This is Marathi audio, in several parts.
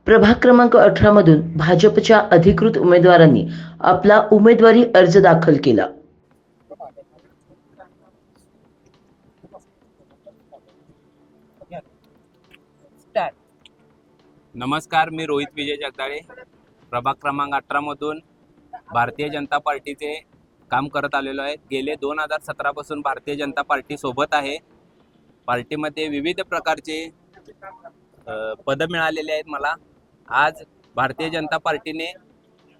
प्रभाग क्रमांक 18 मधून भाजपच्या अधिकृत उमेदवारांनी आपला उमेदवारी अर्ज दाखल केला। नमस्कार, मी रोहित विजय जगदाळे, प्रभाग क्रमांक 18 मधून भारतीय जनता पार्टीचे काम करत आलेलो आहे। गेले 2017 पासून भारतीय जनता पार्टी सोबत आहे। पार्टीमध्ये विविध प्रकारचे पद मिळालेले आहेत मला। आज भारतीय जनता पार्टीने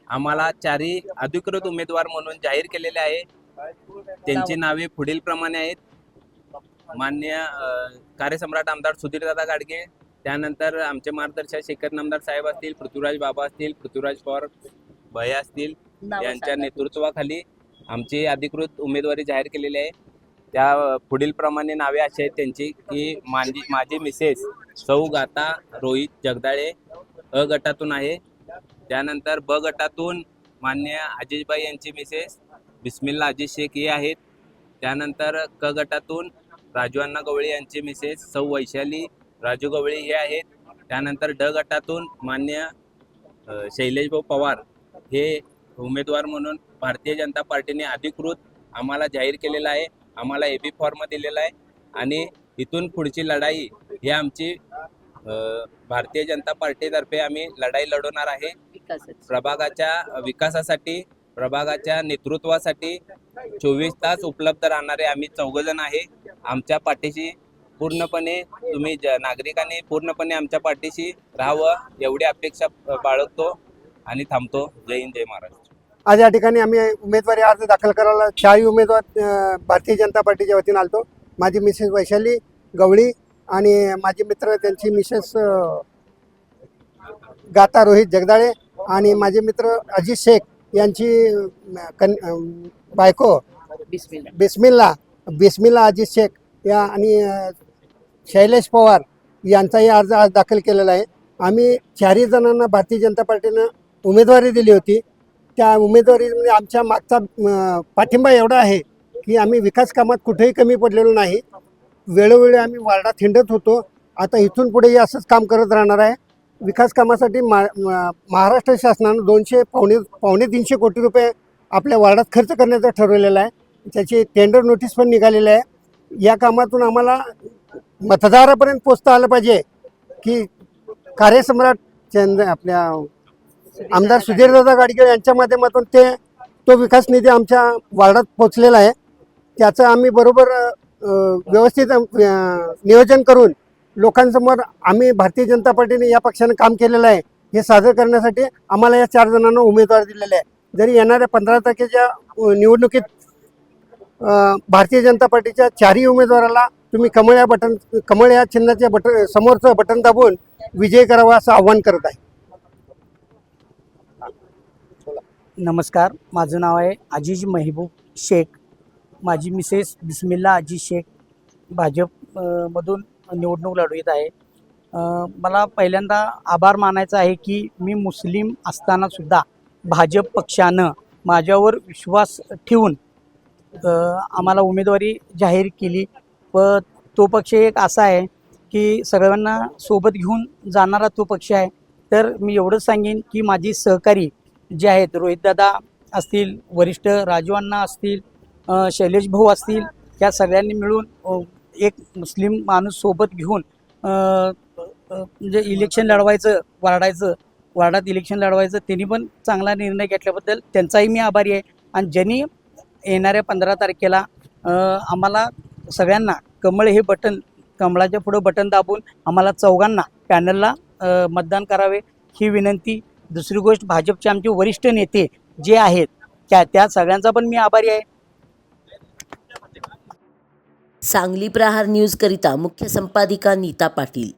आम्हाला 4 अधिकृत उमेदवार म्हणून जाहीर केलेले आहे। त्यांची नावे पुढील प्रमाणे आहेत। माननीय कार्यसम्राट आमदार सुधीरदादा गाडगे, त्यानंतर आमचे मार्गदर्शक शेखर नामदार साहेब असतील, पृथ्वीराज बाबा असतील, पृथ्वीराज पवार भैया असतील, यांच्या नेतृत्वाखाली आमची अधिकृत उमेदवारी जाहीर केलेली आहे। त्या पुढील प्रमाणे नावे अशी आहेत त्यांची की माझी मिसेस सौ गाथा रोहित जगदाळे अ गटातून आहे। त्यानंतर ब गटातून माननीय अजिजभाई यांची मिसेस बिस्मिल्ला अजीज शेख हे आहेत। त्यानंतर क गटातून राजू अण्णा गवळी यांची मिसेस सौ वैशाली राजू गवळी हे आहेत। त्यानंतर ड गटातून माननीय शैलेश भाऊ पवार हे उमेदवार म्हणून भारतीय जनता पार्टीने अधिकृत आम्हाला जाहीर केलेला आहे। आम्हाला एबी फॉर्म दिलेला आहे आणि इथून पुढची लढाई ही आमची भारतीय जनता पार्टीतर्फे आम्ही लढाई लढवणार आहे। प्रभागाच्या विकासासाठी, प्रभागाच्या नेतृत्वासाठी 24 तास उपलब्ध राहणारे आम्ही 4 जण आहे। आमच्या पाठीशी पूर्णपणे तुम्ही नागरिकांनी पूर्णपणे आमच्या पाठीशी राहावं एवढी अपेक्षा बाळगतो आणि थांबतो। जय हिंद, जय महाराष्ट्र। आज या ठिकाणी आम्ही उमेदवारी अर्ज दाखल करायला 4 उमेदवार भारतीय जनता पार्टीच्या वतीने आलतो। माझी मिसेस वैशाली गवळी आणि माझे मित्र त्यांची मिसेस गाथा रोहित जगदाळे आणि माझे मित्र अजिज शेख यांची बायको बिस्मिल्ला अजिज शेख या आणि शैलेश पवार यांचाही अर्ज आज दाखल केलेला आहे। आम्ही 4 जणांना भारतीय जनता पार्टीनं उमेदवारी दिली होती। त्या उमेदवारीमध्ये आमच्या मागचा पाठिंबा एवढा आहे की आम्ही विकास कामात कुठेही कमी पडलेलो नाही। वेळोवेळी आम्ही वार्डात हिंडत होतो। आता इथून पुढेही असंच काम करत राहणार आहे। विकास कामासाठी महाराष्ट्र शासनानं 200 300 कोटी रुपये आपल्या वार्डात खर्च करण्याचं ठरवलेलं आहे। त्याची टेंडर नोटीस पण निघालेली आहे। या कामातून आम्हाला मतदारापर्यंत पोचता आलं पाहिजे की कार्यसम्राट आपल्या आमदार सुधीरदादा गाडगे यांच्या माध्यमातून तो विकास निधी आमच्या वार्डात पोचलेला आहे। त्याचं आम्ही बरोबर व्यवस्थित नियोजन करून लोकांसमोर आम्ही भारतीय जनता पार्टीने या पक्षाने काम केलेलं आहे हे सादर करण्यासाठी आम्हाला या 4 जणांना उमेदवार दिलेले आहे। जरी येणाऱ्या 15 तारखेच्या निवडणुकीत भारतीय जनता पार्टीच्या 4ही उमेदवाराला तुम्ही कमळ या चिन्हाच्या समोरचं बटन दाबून विजय करावा असं आव्हान करत आहे। नमस्कार, माझं नाव आहे अजीज महबूब शेख। माझी मिसेस बिस्मिल्ला अजीज शेख भाजप मधून निवडणूक लढवित आहे। मला पहिल्यांदा आभार मानायचा आहे की मी मुस्लिम असतानासुद्धा भाजप पक्षानं माझ्यावर विश्वास ठेवून आम्हाला उमेदवारी जाहीर केली। व तो पक्ष एक असा आहे की सगळ्यांना सोबत घेऊन जाणारा तो पक्ष आहे। तर मी एवढंच सांगेन की माझी सहकारी जे आहेत रोहितदादा असतील, वरिष्ठ राजू अण्णा असतील, शैलेश भाऊ असतील, या सगळ्यांनी मिळून एक मुस्लिम माणूस सोबत घेऊन म्हणजे इलेक्शन लढवायचं, वार्डात इलेक्शन लढवायचं, त्यांनी पण चांगला निर्णय घेतल्याबद्दल त्यांचाही मी आभारी आहे। आणि ज्यांनी येणाऱ्या 15 तारखेला आम्हाला सगळ्यांना कमळाच्या पुढं बटन दाबून आम्हाला 4घांना पॅनलला मतदान करावे ही विनंती। दुसरी गोष्ट, भाजपचे आमचे वरिष्ठ नेते जे आहेत त्या सगळ्यांचा पण मी आभारी आहे। सांगली प्रहार न्यूज करिता मुख्य संपादिका नीता पाटील।